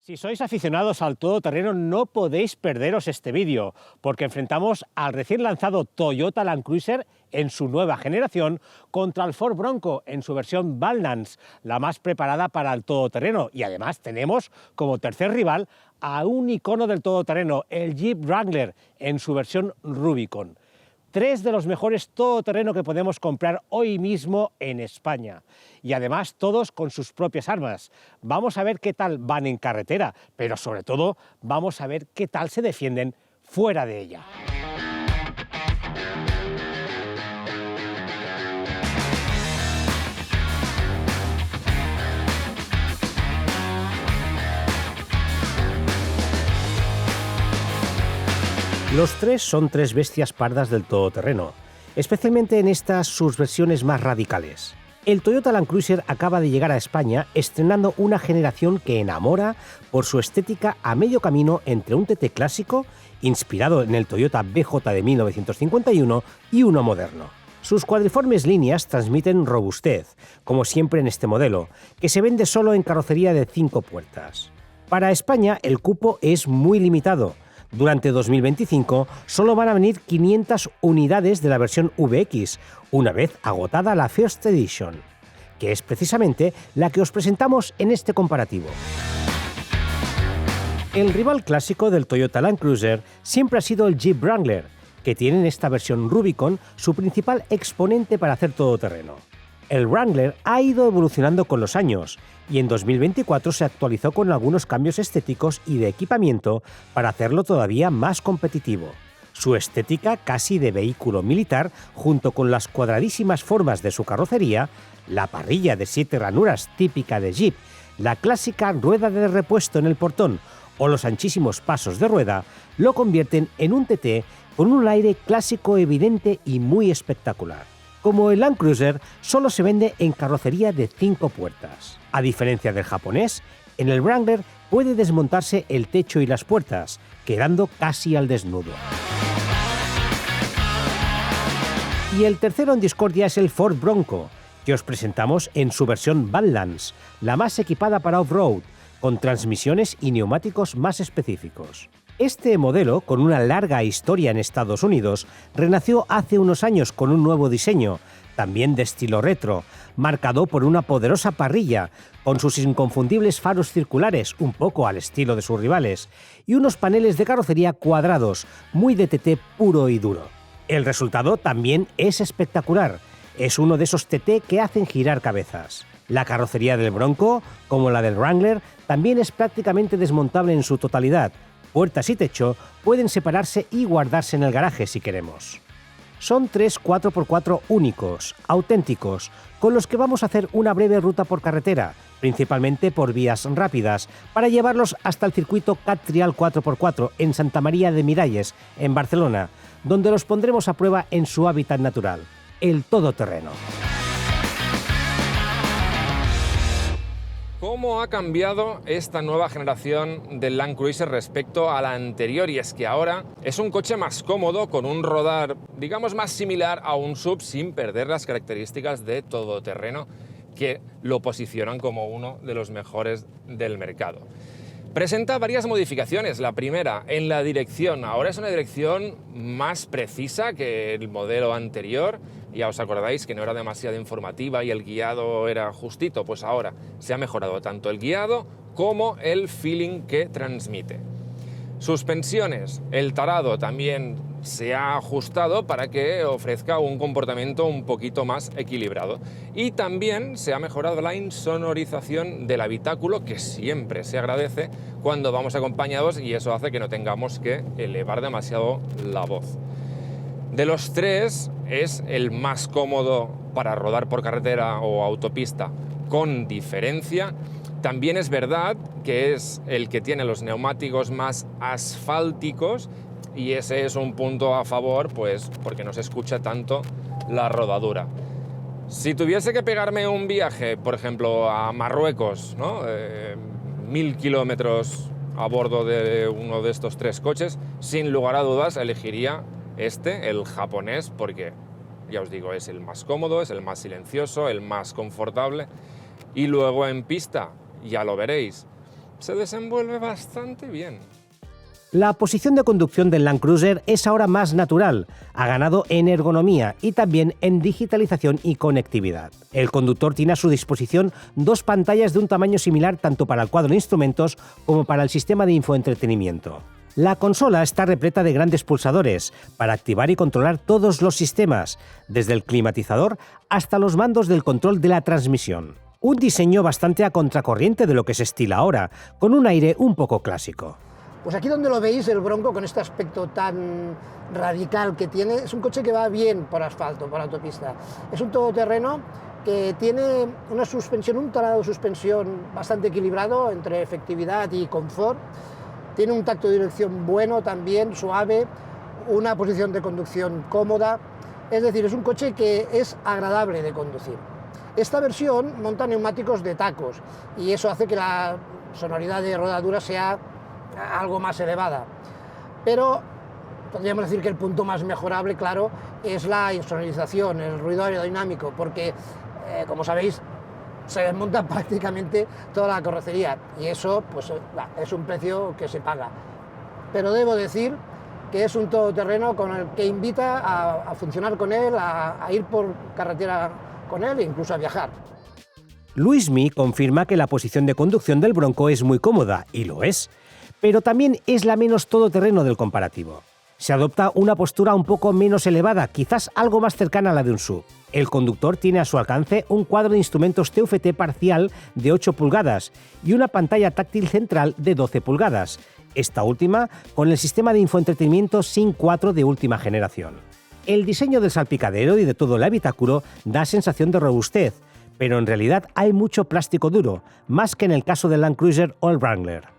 Si sois aficionados al todoterreno no podéis perderos este vídeo, porque enfrentamos al recién lanzado Toyota Land Cruiser en su nueva generación contra el Ford Bronco en su versión Badlands, la más preparada para el todoterreno. Y además tenemos como tercer rival a un icono del todoterreno, el Jeep Wrangler, en su versión Rubicon. Tres de los mejores todoterreno que podemos comprar hoy mismo en España. Y además todos con sus propias armas. Vamos a ver qué tal van en carretera, pero sobre todo vamos a ver qué tal se defienden fuera de ella. Los tres son tres bestias pardas del todoterreno, especialmente en estas sus versiones más radicales. El Toyota Land Cruiser acaba de llegar a España estrenando una generación que enamora por su estética a medio camino entre un TT clásico, inspirado en el Toyota BJ de 1951, y uno moderno. Sus cuadriformes líneas transmiten robustez, como siempre en este modelo, que se vende solo en carrocería de 5 puertas. Para España el cupo es muy limitado. Durante 2025 solo van a venir 500 unidades de la versión VX, una vez agotada la First Edition, que es precisamente la que os presentamos en este comparativo. El rival clásico del Toyota Land Cruiser siempre ha sido el Jeep Wrangler, que tiene en esta versión Rubicon su principal exponente para hacer todoterreno. El Wrangler ha ido evolucionando con los años y en 2024 se actualizó con algunos cambios estéticos y de equipamiento para hacerlo todavía más competitivo. Su estética casi de vehículo militar, junto con las cuadradísimas formas de su carrocería, la parrilla de 7 ranuras típica de Jeep, la clásica rueda de repuesto en el portón o los anchísimos pasos de rueda, lo convierten en un TT con un aire clásico evidente y muy espectacular. Como el Land Cruiser, solo se vende en carrocería de 5 puertas. A diferencia del japonés, en el Wrangler puede desmontarse el techo y las puertas, quedando casi al desnudo. Y el tercero en discordia es el Ford Bronco, que os presentamos en su versión Badlands, la más equipada para off-road, con transmisiones y neumáticos más específicos. Este modelo, con una larga historia en Estados Unidos, renació hace unos años con un nuevo diseño, también de estilo retro, marcado por una poderosa parrilla, con sus inconfundibles faros circulares, un poco al estilo de sus rivales, y unos paneles de carrocería cuadrados, muy de TT puro y duro. El resultado también es espectacular, es uno de esos TT que hacen girar cabezas. La carrocería del Bronco, como la del Wrangler, también es prácticamente desmontable en su totalidad. Puertas y techo pueden separarse y guardarse en el garaje si queremos. Son tres 4x4 únicos, auténticos, con los que vamos a hacer una breve ruta por carretera, principalmente por vías rápidas, para llevarlos hasta el circuito Cat Trial 4x4 en Santa María de Miralles, en Barcelona, donde los pondremos a prueba en su hábitat natural, el todoterreno. ¿Cómo ha cambiado esta nueva generación del Land Cruiser respecto a la anterior? Y es que ahora es un coche más cómodo, con un rodar, digamos, más similar a un SUV, sin perder las características de todoterreno que lo posicionan como uno de los mejores del mercado. Presenta varias modificaciones. La primera, en la dirección. Ahora es una dirección más precisa que el modelo anterior. Ya os acordáis que no era demasiado informativa y el guiado era justito. Pues ahora se ha mejorado tanto el guiado como el feeling que transmite. Suspensiones. El tarado también se ha ajustado para que ofrezca un comportamiento un poquito más equilibrado. Y también se ha mejorado la insonorización del habitáculo, que siempre se agradece cuando vamos acompañados, y eso hace que no tengamos que elevar demasiado la voz. De los tres es el más cómodo para rodar por carretera o autopista, con diferencia. También es verdad que es el que tiene los neumáticos más asfálticos, y ese es un punto a favor, pues porque no se escucha tanto la rodadura. Si tuviese que pegarme un viaje, por ejemplo, a Marruecos, ¿no? 1000 kilómetros a bordo de uno de estos tres coches, sin lugar a dudas elegiría el japonés, porque ya os digo, es el más cómodo, es el más silencioso, el más confortable. Y luego en pista, ya lo veréis, se desenvuelve bastante bien. La posición de conducción del Land Cruiser es ahora más natural, ha ganado en ergonomía y también en digitalización y conectividad. El conductor tiene a su disposición dos pantallas de un tamaño similar tanto para el cuadro de instrumentos como para el sistema de infoentretenimiento. La consola está repleta de grandes pulsadores para activar y controlar todos los sistemas, desde el climatizador hasta los mandos del control de la transmisión. Un diseño bastante a contracorriente de lo que se estila ahora, con un aire un poco clásico. Pues aquí donde lo veis, el Bronco, con este aspecto tan radical que tiene, es un coche que va bien por asfalto, por autopista. Es un todoterreno que tiene una suspensión, un tonado de suspensión bastante equilibrado entre efectividad y confort. Tiene un tacto de dirección bueno también, suave, una posición de conducción cómoda. Es decir, es un coche que es agradable de conducir. Esta versión monta neumáticos de tacos y eso hace que la sonoridad de rodadura sea algo más elevada, pero podríamos decir que el punto más mejorable, claro, es la insonorización, el ruido aerodinámico, porque, como sabéis, se desmonta prácticamente toda la carrocería y eso pues, es un precio que se paga. Pero debo decir que es un todoterreno con el que invita a funcionar con él, a ir por carretera con él e incluso a viajar. Luismi confirma que la posición de conducción del Bronco es muy cómoda, y lo es, pero también es la menos todoterreno del comparativo. Se adopta una postura un poco menos elevada, quizás algo más cercana a la de un SUV. El conductor tiene a su alcance un cuadro de instrumentos TFT parcial de 8 pulgadas y una pantalla táctil central de 12 pulgadas, esta última con el sistema de infoentretenimiento SYNC 4 de última generación. El diseño del salpicadero y de todo el habitáculo da sensación de robustez, pero en realidad hay mucho plástico duro, más que en el caso del Land Cruiser o el Wrangler.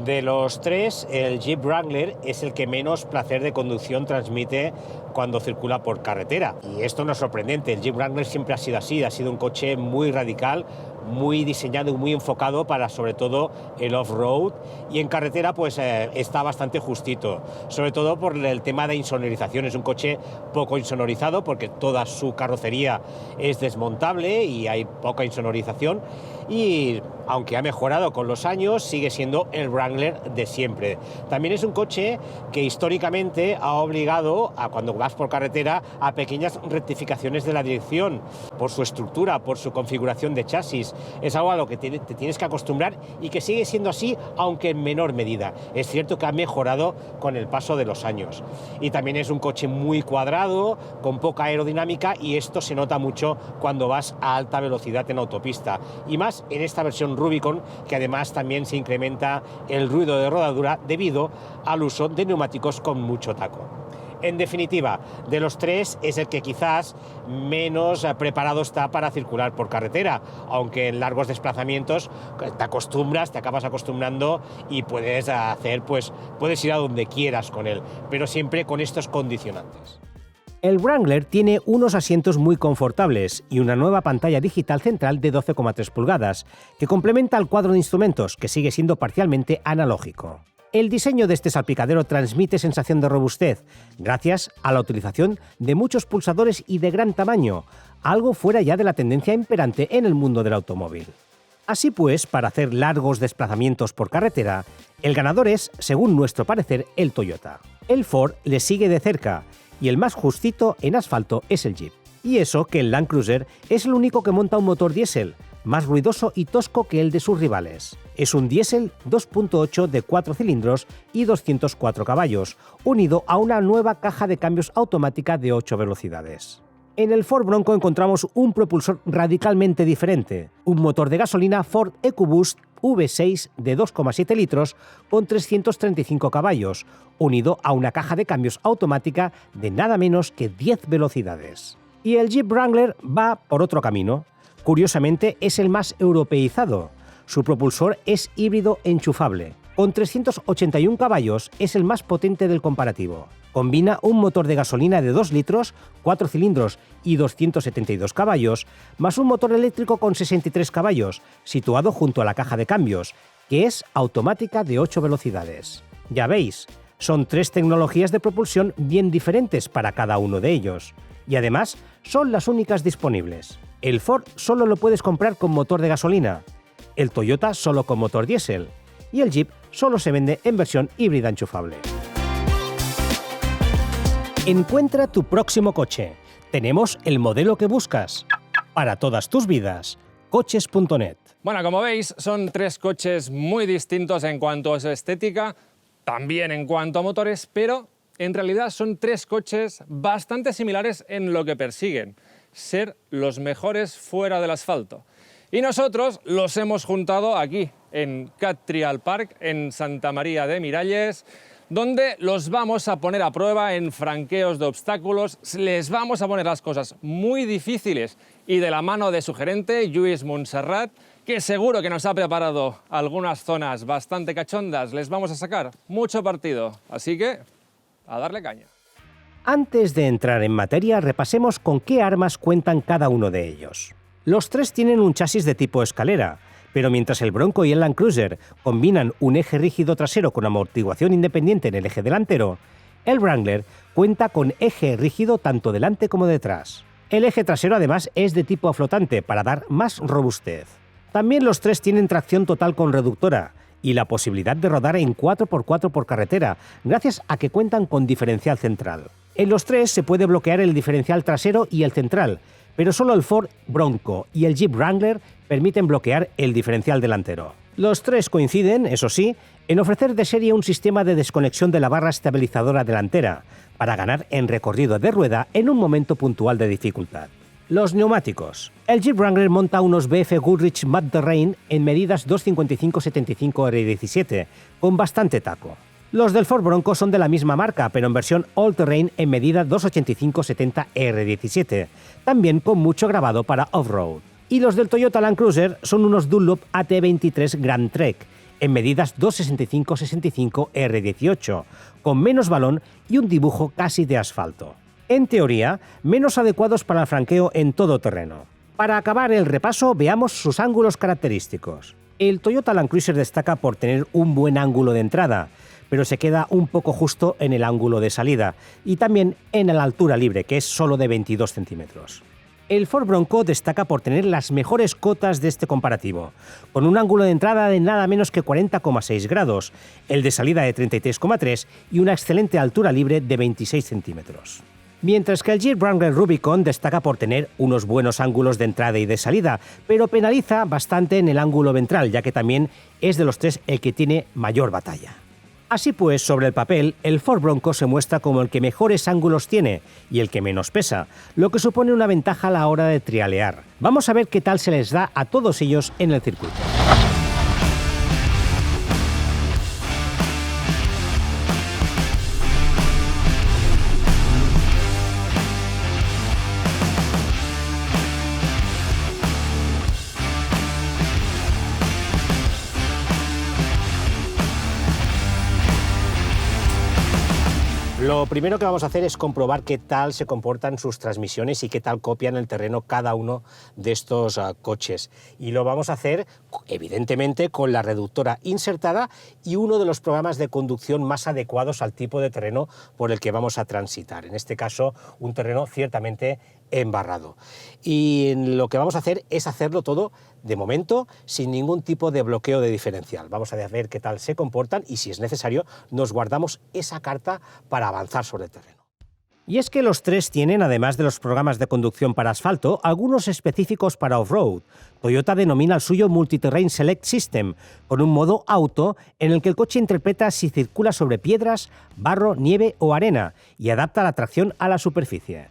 De los tres, el Jeep Wrangler es el que menos placer de conducción transmite cuando circula por carretera. Y esto no es sorprendente, el Jeep Wrangler siempre ha sido así, ha sido un coche muy radical, muy diseñado y muy enfocado para sobre todo el off-road, y en carretera pues está bastante justito, sobre todo por el tema de insonorización. Es un coche poco insonorizado porque toda su carrocería es desmontable y hay poca insonorización, y aunque ha mejorado con los años, sigue siendo el Wrangler de siempre. También es un coche que históricamente ha obligado a, cuando vas por carretera, a pequeñas rectificaciones de la dirección, por su estructura, por su configuración de chasis. Es algo a lo que te tienes que acostumbrar y que sigue siendo así, aunque en menor medida. Es cierto que ha mejorado con el paso de los años. Y también es un coche muy cuadrado, con poca aerodinámica, y esto se nota mucho cuando vas a alta velocidad en autopista. Y más en esta versión Rubicon, que además también se incrementa el ruido de rodadura debido al uso de neumáticos con mucho taco. En definitiva, de los tres es el que quizás menos preparado está para circular por carretera, aunque en largos desplazamientos te acostumbras, te acabas acostumbrando y puedes ir a donde quieras con él, pero siempre con estos condicionantes. El Wrangler tiene unos asientos muy confortables y una nueva pantalla digital central de 12,3 pulgadas, que complementa el cuadro de instrumentos, que sigue siendo parcialmente analógico. El diseño de este salpicadero transmite sensación de robustez, gracias a la utilización de muchos pulsadores y de gran tamaño, algo fuera ya de la tendencia imperante en el mundo del automóvil. Así pues, para hacer largos desplazamientos por carretera, el ganador es, según nuestro parecer, el Toyota. El Ford le sigue de cerca, y el más justito en asfalto es el Jeep. Y eso que el Land Cruiser es el único que monta un motor diésel, más ruidoso y tosco que el de sus rivales. Es un diésel 2.8 de 4 cilindros y 204 caballos, unido a una nueva caja de cambios automática de 8 velocidades. En el Ford Bronco encontramos un propulsor radicalmente diferente, un motor de gasolina Ford EcoBoost V6 de 2,7 litros con 335 caballos, unido a una caja de cambios automática de nada menos que 10 velocidades. Y el Jeep Wrangler va por otro camino. Curiosamente, es el más europeizado. Su propulsor es híbrido enchufable. Con 381 caballos es el más potente del comparativo. Combina un motor de gasolina de 2 litros, 4 cilindros y 272 caballos, más un motor eléctrico con 63 caballos, situado junto a la caja de cambios, que es automática de 8 velocidades. Ya veis, son 3 tecnologías de propulsión bien diferentes para cada uno de ellos. Y además, son las únicas disponibles. El Ford solo lo puedes comprar con motor de gasolina. el Toyota solo con motor diésel y el Jeep solo se vende en versión híbrida enchufable. Encuentra tu próximo coche. Tenemos el modelo que buscas. Para todas tus vidas, coches.net. Bueno, como veis, son tres coches muy distintos en cuanto a su estética, también en cuanto a motores, pero en realidad son tres coches bastante similares en lo que persiguen: ser los mejores fuera del asfalto. Y nosotros los hemos juntado aquí, en Catrial Park, en Santa María de Miralles, donde los vamos a poner a prueba en franqueos de obstáculos, les vamos a poner las cosas muy difíciles y de la mano de su gerente, Lluís Montserrat, que seguro que nos ha preparado algunas zonas bastante cachondas, les vamos a sacar mucho partido. Así que, a darle caña. Antes de entrar en materia, repasemos con qué armas cuentan cada uno de ellos. Los tres tienen un chasis de tipo escalera, pero mientras el Bronco y el Land Cruiser combinan un eje rígido trasero con amortiguación independiente en el eje delantero, el Wrangler cuenta con eje rígido tanto delante como detrás. El eje trasero además es de tipo flotante para dar más robustez. También los tres tienen tracción total con reductora y la posibilidad de rodar en 4x4 por carretera, gracias a que cuentan con diferencial central. En los tres se puede bloquear el diferencial trasero y el central, pero solo el Ford Bronco y el Jeep Wrangler permiten bloquear el diferencial delantero. Los tres coinciden, eso sí, en ofrecer de serie un sistema de desconexión de la barra estabilizadora delantera, para ganar en recorrido de rueda en un momento puntual de dificultad. Los neumáticos. El Jeep Wrangler monta unos BF Goodrich Mud Terrain en medidas 255-75 R17, con bastante taco. Los del Ford Bronco son de la misma marca, pero en versión All Terrain en medida 285-70 R17, también con mucho grabado para off-road. Y los del Toyota Land Cruiser son unos Dunlop AT23 Grand Trek, en medidas 265-65 R18, con menos balón y un dibujo casi de asfalto. En teoría, menos adecuados para el franqueo en todo terreno. Para acabar el repaso, veamos sus ángulos característicos. El Toyota Land Cruiser destaca por tener un buen ángulo de entrada, pero se queda un poco justo en el ángulo de salida y también en la altura libre, que es solo de 22 centímetros. El Ford Bronco destaca por tener las mejores cotas de este comparativo, con un ángulo de entrada de nada menos que 40,6 grados, el de salida de 33,3 y una excelente altura libre de 26 centímetros. Mientras que el Jeep Wrangler Rubicon destaca por tener unos buenos ángulos de entrada y de salida, pero penaliza bastante en el ángulo ventral, ya que también es de los tres el que tiene mayor batalla. Así pues, sobre el papel, el Ford Bronco se muestra como el que mejores ángulos tiene y el que menos pesa, lo que supone una ventaja a la hora de trialear. Vamos a ver qué tal se les da a todos ellos en el circuito. Lo primero que vamos a hacer es comprobar qué tal se comportan sus transmisiones y qué tal copian el terreno cada uno de estos coches. Y lo vamos a hacer, evidentemente, con la reductora insertada y uno de los programas de conducción más adecuados al tipo de terreno por el que vamos a transitar. En este caso, un terreno ciertamente embarrado. Y lo que vamos a hacer es hacerlo todo, de momento, sin ningún tipo de bloqueo de diferencial. Vamos a ver qué tal se comportan y, si es necesario, nos guardamos esa carta para avanzar sobre el terreno. Y es que los tres tienen, además de los programas de conducción para asfalto, algunos específicos para off-road. Toyota denomina el suyo Multiterrain Select System, con un modo auto en el que el coche interpreta si circula sobre piedras, barro, nieve o arena y adapta la tracción a la superficie.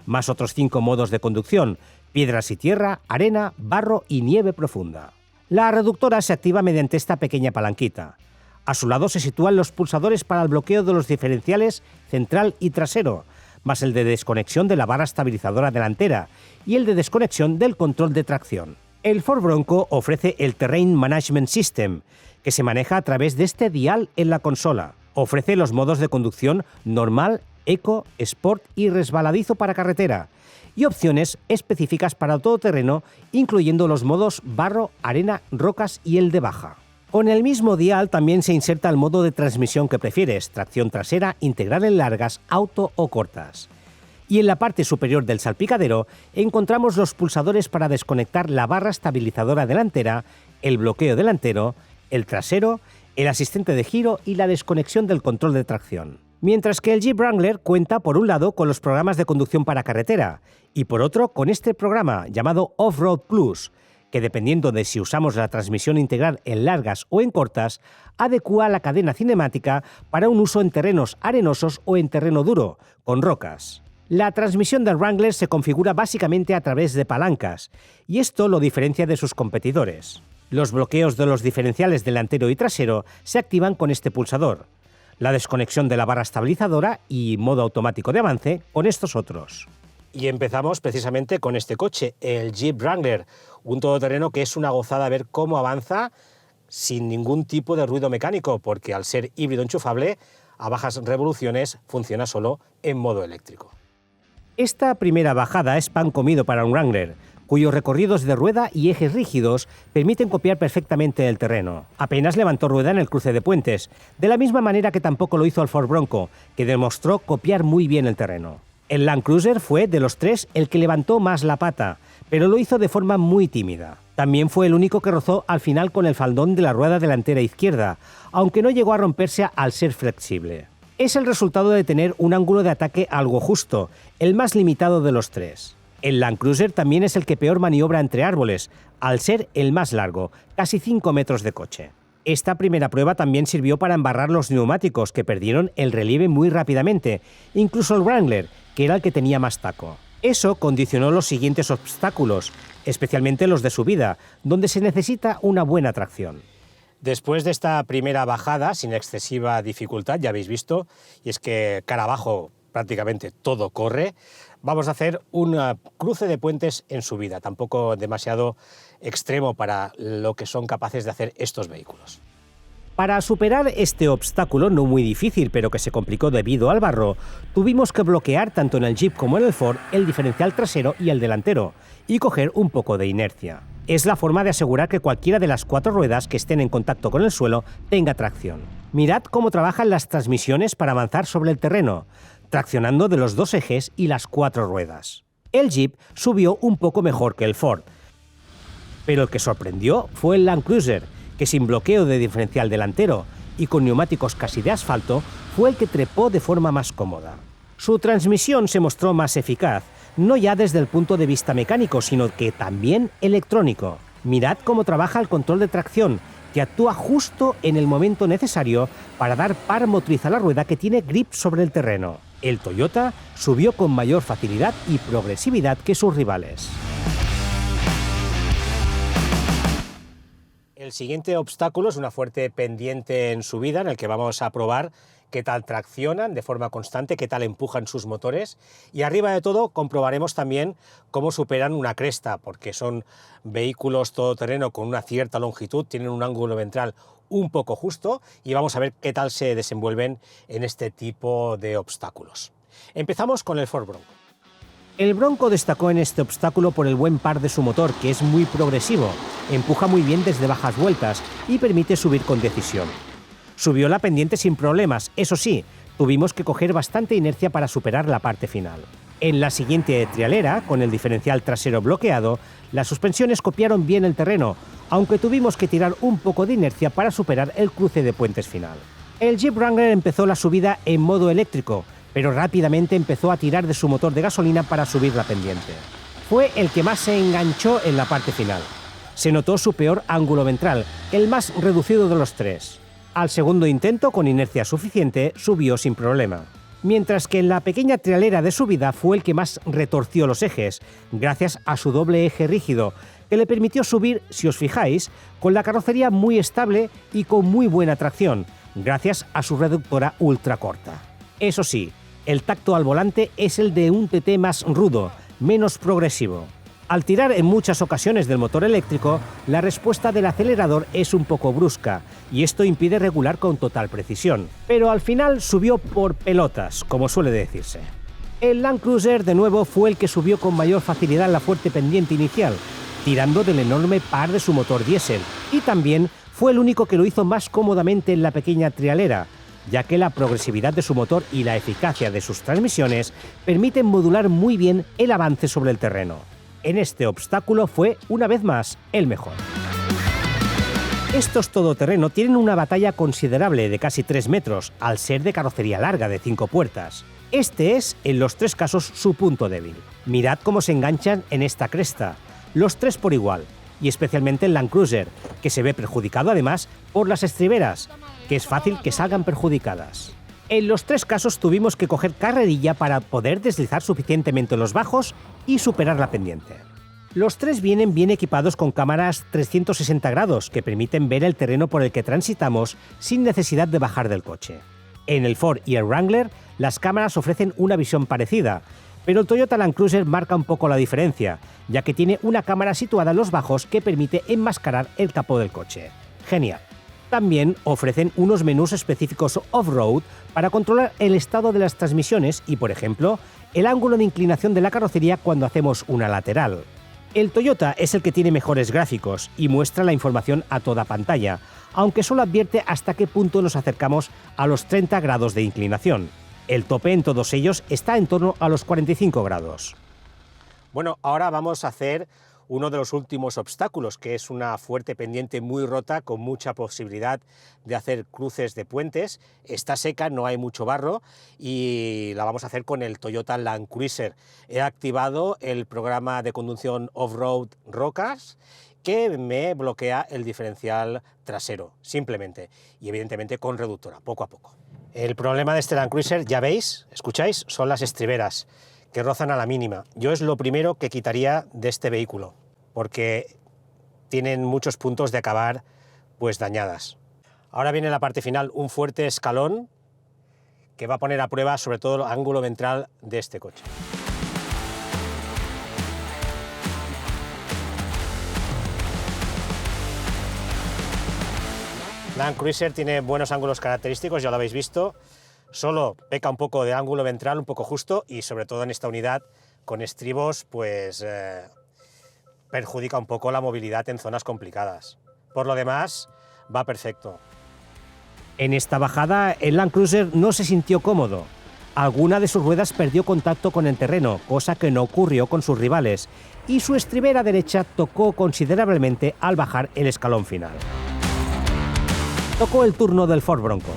Más otros 5 modos de conducción: piedras y tierra, arena, barro y nieve profunda. La reductora se activa mediante esta pequeña palanquita. A su lado se sitúan los pulsadores para el bloqueo de los diferenciales central y trasero, más el de desconexión de la barra estabilizadora delantera y el de desconexión del control de tracción. El Ford Bronco ofrece el Terrain Management System, que se maneja a través de este dial en la consola. Ofrece los modos de conducción normal, eco, sport y resbaladizo para carretera, y opciones específicas para todoterreno, incluyendo los modos barro, arena, rocas y el de baja. Con el mismo dial también se inserta el modo de transmisión que prefieres: tracción trasera, integral en largas, auto o cortas. Y en la parte superior del salpicadero encontramos los pulsadores para desconectar la barra estabilizadora delantera el bloqueo delantero, el trasero, el asistente de giro y la desconexión del control de tracción. Mientras que el Jeep Wrangler cuenta por un lado con los programas de conducción para carretera y por otro con este programa llamado Off-Road Plus, que dependiendo de si usamos la transmisión integral en largas o en cortas, adecúa la cadena cinemática para un uso en terrenos arenosos o en terreno duro, con rocas. La transmisión del Wrangler se configura básicamente a través de palancas, y esto lo diferencia de sus competidores. Los bloqueos de los diferenciales delantero y trasero se activan con este pulsador, la desconexión de la barra estabilizadora y modo automático de avance con estos otros. Y empezamos precisamente con este coche, el Jeep Wrangler, un todoterreno que es una gozada ver cómo avanza sin ningún tipo de ruido mecánico, porque al ser híbrido enchufable, a bajas revoluciones funciona solo en modo eléctrico. Esta primera bajada es pan comido para un Wrangler, cuyos recorridos de rueda y ejes rígidos permiten copiar perfectamente el terreno. Apenas levantó rueda en el cruce de puentes, de la misma manera que tampoco lo hizo el Ford Bronco, que demostró copiar muy bien el terreno. El Land Cruiser fue, de los tres, el que levantó más la pata, pero lo hizo de forma muy tímida. También fue el único que rozó al final con el faldón de la rueda delantera izquierda, aunque no llegó a romperse al ser flexible. Es el resultado de tener un ángulo de ataque algo justo, el más limitado de los tres. El Land Cruiser también es el que peor maniobra entre árboles, al ser el más largo, casi 5 metros de coche. Esta primera prueba también sirvió para embarrar los neumáticos, que perdieron el relieve muy rápidamente, incluso el Wrangler, que era el que tenía más taco. Eso condicionó los siguientes obstáculos, especialmente los de subida, donde se necesita una buena tracción. Después de esta primera bajada, sin excesiva dificultad, ya habéis visto, y es que cara abajo prácticamente todo corre, vamos a hacer un cruce de puentes en subida, tampoco demasiado extremo para lo que son capaces de hacer estos vehículos. Para superar este obstáculo no muy difícil, pero que se complicó debido al barro, tuvimos que bloquear tanto en el Jeep como en el Ford el diferencial trasero y el delantero, y coger un poco de inercia. Es la forma de asegurar que cualquiera de las 4 ruedas que estén en contacto con el suelo tenga tracción. Mirad cómo trabajan las transmisiones para avanzar sobre el terreno, traccionando de los 2 ejes y las 4 ruedas. El Jeep subió un poco mejor que el Ford, pero el que sorprendió fue el Land Cruiser, que sin bloqueo de diferencial delantero y con neumáticos casi de asfalto, fue el que trepó de forma más cómoda. Su transmisión se mostró más eficaz, no ya desde el punto de vista mecánico, sino que también electrónico. Mirad cómo trabaja el control de tracción, que actúa justo en el momento necesario para dar par motriz a la rueda que tiene grip sobre el terreno. El Toyota subió con mayor facilidad y progresividad que sus rivales. El siguiente obstáculo es una fuerte pendiente en subida en el que vamos a probar qué tal traccionan de forma constante, qué tal empujan sus motores, y arriba de todo comprobaremos también cómo superan una cresta, porque son vehículos todoterreno con una cierta longitud, tienen un ángulo ventral un poco justo, y vamos a ver qué tal se desenvuelven en este tipo de obstáculos. Empezamos con el Ford Bronco. El Bronco destacó en este obstáculo por el buen par de su motor, que es muy progresivo, empuja muy bien desde bajas vueltas y permite subir con decisión. Subió la pendiente sin problemas, eso sí, tuvimos que coger bastante inercia para superar la parte final. En la siguiente trialera, con el diferencial trasero bloqueado, las suspensiones copiaron bien el terreno, aunque tuvimos que tirar un poco de inercia para superar el cruce de puentes final. El Jeep Wrangler empezó la subida en modo eléctrico, pero rápidamente empezó a tirar de su motor de gasolina para subir la pendiente. Fue el que más se enganchó en la parte final. Se notó su peor ángulo ventral, el más reducido de los tres. Al segundo intento, con inercia suficiente, subió sin problema. Mientras que en la pequeña trialera de subida fue el que más retorció los ejes, gracias a su doble eje rígido, que le permitió subir, si os fijáis, con la carrocería muy estable y con muy buena tracción, gracias a su reductora ultra corta. Eso sí, el tacto al volante es el de un TT más rudo, menos progresivo. Al tirar en muchas ocasiones del motor eléctrico, la respuesta del acelerador es un poco brusca, y esto impide regular con total precisión. Pero al final subió por pelotas, como suele decirse. El Land Cruiser de nuevo fue el que subió con mayor facilidad la fuerte pendiente inicial, tirando del enorme par de su motor diésel, y también fue el único que lo hizo más cómodamente en la pequeña trialera, ya que la progresividad de su motor y la eficacia de sus transmisiones permiten modular muy bien el avance sobre el terreno. En este obstáculo fue, una vez más, el mejor. Estos todoterreno tienen una batalla considerable de casi 3 metros, al ser de carrocería larga de 5 puertas. Este es, en los 3 casos, su punto débil. Mirad cómo se enganchan en esta cresta, los 3 por igual, y especialmente el Land Cruiser, que se ve perjudicado además por las estriberas, que es fácil que salgan perjudicadas. En los 3 casos tuvimos que coger carrerilla para poder deslizar suficientemente los bajos y superar la pendiente. Los 3 vienen bien equipados con cámaras 360 grados que permiten ver el terreno por el que transitamos sin necesidad de bajar del coche. En el Ford y el Wrangler, las cámaras ofrecen una visión parecida, pero el Toyota Land Cruiser marca un poco la diferencia, ya que tiene una cámara situada en los bajos que permite enmascarar el capó del coche. Genial. También ofrecen unos menús específicos off-road para controlar el estado de las transmisiones y, por ejemplo, el ángulo de inclinación de la carrocería cuando hacemos una lateral. El Toyota es el que tiene mejores gráficos y muestra la información a toda pantalla, aunque solo advierte hasta qué punto nos acercamos a los 30 grados de inclinación. El tope en todos ellos está en torno a los 45 grados. Bueno, ahora vamos a hacer uno de los últimos obstáculos, que es una fuerte pendiente muy rota con mucha posibilidad de hacer cruces de puentes. Está seca, no hay mucho barro y la vamos a hacer con el Toyota Land Cruiser. He activado el programa de conducción off-road Rocas, que me bloquea el diferencial trasero, simplemente, y evidentemente con reductora, poco a poco. El problema de este Land Cruiser, ya veis, escucháis, son las estriberas, que rozan a la mínima. Yo es lo primero que quitaría de este vehículo, porque tienen muchos puntos de acabar pues dañadas. Ahora viene la parte final, un fuerte escalón que va a poner a prueba sobre todo el ángulo ventral de este coche. Land Cruiser tiene buenos ángulos característicos, ya lo habéis visto. Solo peca un poco de ángulo ventral, un poco justo, y sobre todo en esta unidad con estribos pues perjudica un poco la movilidad en zonas complicadas. Por lo demás, va perfecto. En esta bajada, el Land Cruiser no se sintió cómodo. Alguna de sus ruedas perdió contacto con el terreno, cosa que no ocurrió con sus rivales, y su estribera derecha tocó considerablemente al bajar el escalón final. Tocó el turno del Ford Bronco.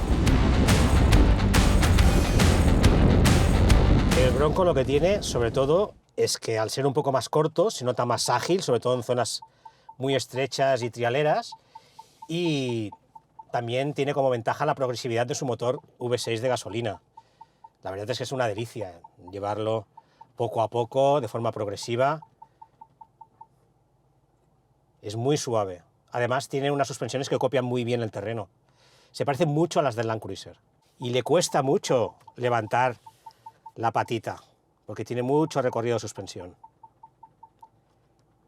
El Bronco lo que tiene, sobre todo, es que al ser un poco más corto, se nota más ágil, sobre todo en zonas muy estrechas y trialeras, y también tiene como ventaja la progresividad de su motor V6 de gasolina. La verdad es que es una delicia llevarlo poco a poco, de forma progresiva. Es muy suave. Además, tiene unas suspensiones que copian muy bien el terreno. Se parecen mucho a las del Land Cruiser. Y le cuesta mucho levantar la patita, porque tiene mucho recorrido de suspensión.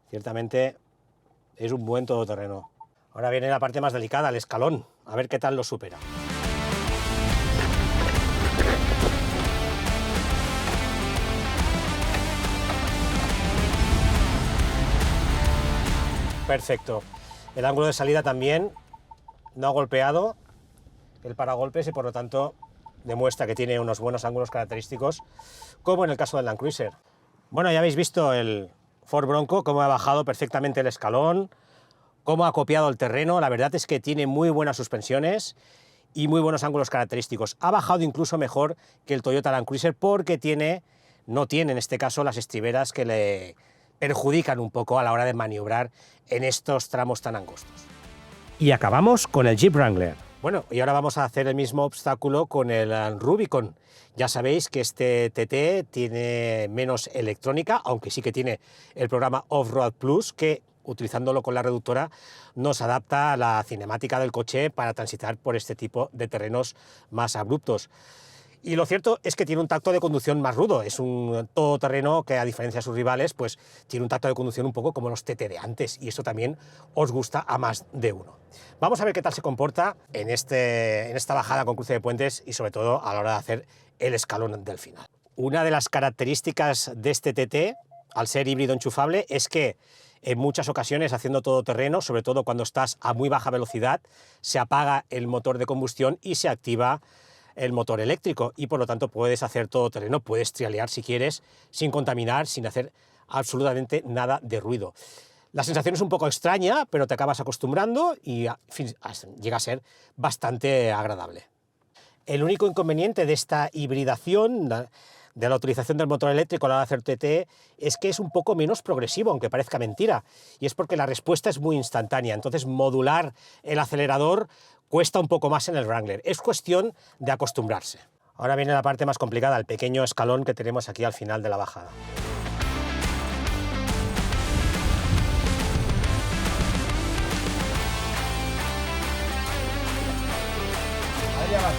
Ciertamente es un buen todoterreno. Ahora viene la parte más delicada, el escalón, a ver qué tal lo supera. Perfecto. El ángulo de salida también no ha golpeado el paragolpes y por lo tanto demuestra que tiene unos buenos ángulos característicos, como en el caso del Land Cruiser. Bueno, ya habéis visto el Ford Bronco, cómo ha bajado perfectamente el escalón, cómo ha copiado el terreno. La verdad es que tiene muy buenas suspensiones y muy buenos ángulos característicos. Ha bajado incluso mejor que el Toyota Land Cruiser porque no tiene en este caso las estriberas que le perjudican un poco a la hora de maniobrar en estos tramos tan angostos. Y acabamos con el Jeep Wrangler. Bueno, y ahora vamos a hacer el mismo obstáculo con el Rubicon. Ya sabéis que este TT tiene menos electrónica, aunque sí que tiene el programa Off-Road Plus, que utilizándolo con la reductora nos adapta a la cinemática del coche para transitar por este tipo de terrenos más abruptos. Y lo cierto es que tiene un tacto de conducción más rudo, es un todoterreno que a diferencia de sus rivales pues tiene un tacto de conducción un poco como los TT de antes y eso también os gusta a más de uno. Vamos a ver qué tal se comporta en esta bajada con cruce de puentes y sobre todo a la hora de hacer el escalón del final. Una de las características de este TT, al ser híbrido enchufable, es que en muchas ocasiones haciendo todoterreno, sobre todo cuando estás a muy baja velocidad, se apaga el motor de combustión y se activa el motor eléctrico y por lo tanto puedes hacer todoterreno, puedes trialear si quieres, sin contaminar, sin hacer absolutamente nada de ruido. La sensación es un poco extraña, pero te acabas acostumbrando y en fin, llega a ser bastante agradable. El único inconveniente de esta hibridación, de la utilización del motor eléctrico a la hora de hacer TT, es que es un poco menos progresivo, aunque parezca mentira. Y es porque la respuesta es muy instantánea. Entonces, modular el acelerador cuesta un poco más en el Wrangler. Es cuestión de acostumbrarse. Ahora viene la parte más complicada, el pequeño escalón que tenemos aquí al final de la bajada. Allá va.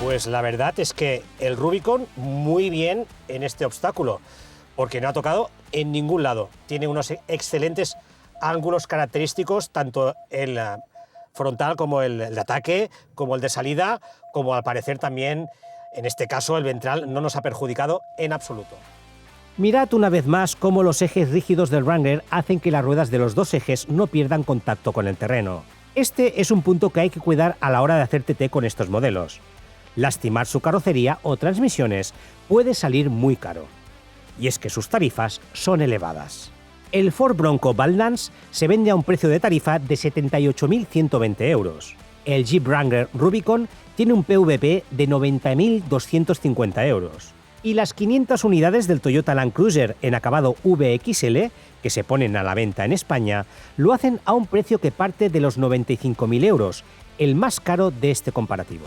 Pues la verdad es que el Rubicon muy bien en este obstáculo, porque no ha tocado en ningún lado. Tiene unos excelentes ángulos característicos, tanto el frontal como el de ataque, como el de salida, como al parecer también, en este caso, el ventral no nos ha perjudicado en absoluto. Mirad una vez más cómo los ejes rígidos del Wrangler hacen que las ruedas de los dos ejes no pierdan contacto con el terreno. Este es un punto que hay que cuidar a la hora de hacer TT con estos modelos. Lastimar su carrocería o transmisiones puede salir muy caro. Y es que sus tarifas son elevadas. El Ford Bronco Badlands se vende a un precio de tarifa de 78.120 euros. El Jeep Wrangler Rubicon tiene un PVP de 90.250 euros. Y las 500 unidades del Toyota Land Cruiser en acabado VXL, que se ponen a la venta en España, lo hacen a un precio que parte de los 95.000 euros, el más caro de este comparativo.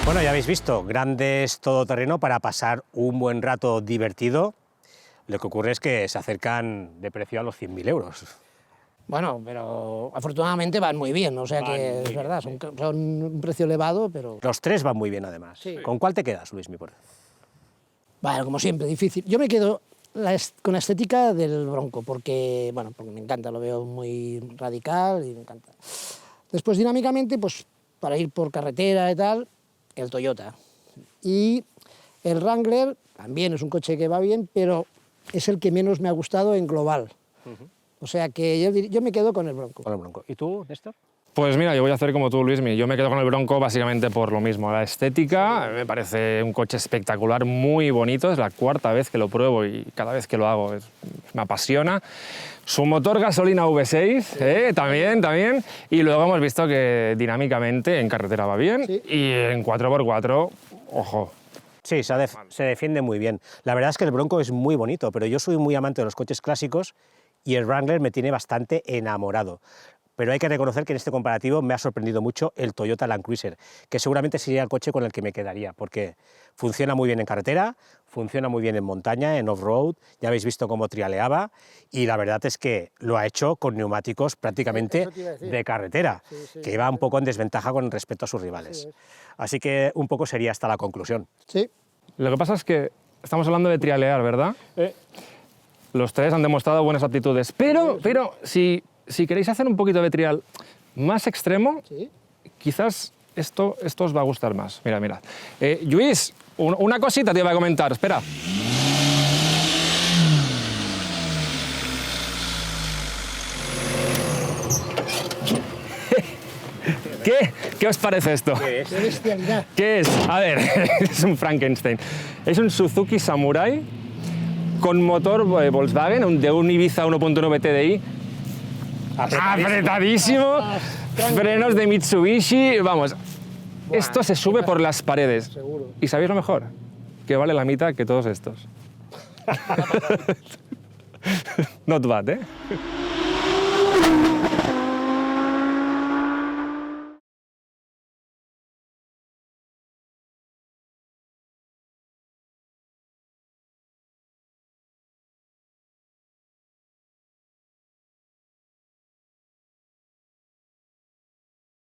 Bueno, ya habéis visto, grandes todoterreno para pasar un buen rato divertido. Lo que ocurre es que se acercan de precio a los 100.000 euros. Bueno, pero afortunadamente van muy bien, o sea que es verdad, son un precio elevado, pero... Los tres van muy bien, además. Sí. ¿Con cuál te quedas, Luis, mi puerta? Bueno, como siempre, difícil. Yo me quedo con la estética del Bronco, porque me encanta, lo veo muy radical y me encanta. Después, dinámicamente, pues para ir por carretera y tal, el Toyota. Y el Wrangler también es un coche que va bien, pero es el que menos me ha gustado en global. O sea que yo me quedo con el Bronco. Con el Bronco. ¿Y tú, Néstor? Pues mira, yo voy a hacer como tú, Luis. Yo me quedo con el Bronco básicamente por lo mismo. La estética me parece un coche espectacular, muy bonito. Es la cuarta vez que lo pruebo y cada vez que lo hago me apasiona. Su motor gasolina V6, también. Y luego hemos visto que dinámicamente en carretera va bien. Sí. Y en 4x4, ojo. Sí, se defiende muy bien. La verdad es que el Bronco es muy bonito, pero yo soy muy amante de los coches clásicos y el Wrangler me tiene bastante enamorado. Pero hay que reconocer que en este comparativo me ha sorprendido mucho el Toyota Land Cruiser, que seguramente sería el coche con el que me quedaría, porque funciona muy bien en carretera, funciona muy bien en montaña, en off-road, ya habéis visto cómo trialeaba, y la verdad es que lo ha hecho con neumáticos prácticamente de carretera, que iba un poco en desventaja con respecto a sus rivales. Así que un poco sería hasta la conclusión. Sí. Lo que pasa es que estamos hablando de trialear, ¿verdad? Los tres han demostrado buenas aptitudes, pero si queréis hacer un poquito de trial más extremo, Sí. quizás esto os va a gustar más. Mirad. Lluís, una cosita te iba a comentar, espera. ¿Qué os parece esto? Qué bestialidad. ¿Qué es? A ver, es un Frankenstein. Es un Suzuki Samurai con motor Volkswagen, de un Ibiza 1.9 TDI. Apretadísimo, frenos de Mitsubishi, vamos, esto se sube por las paredes. Seguro. ¿Y sabéis lo mejor? Que vale la mitad que todos estos. Not bad, ¿eh?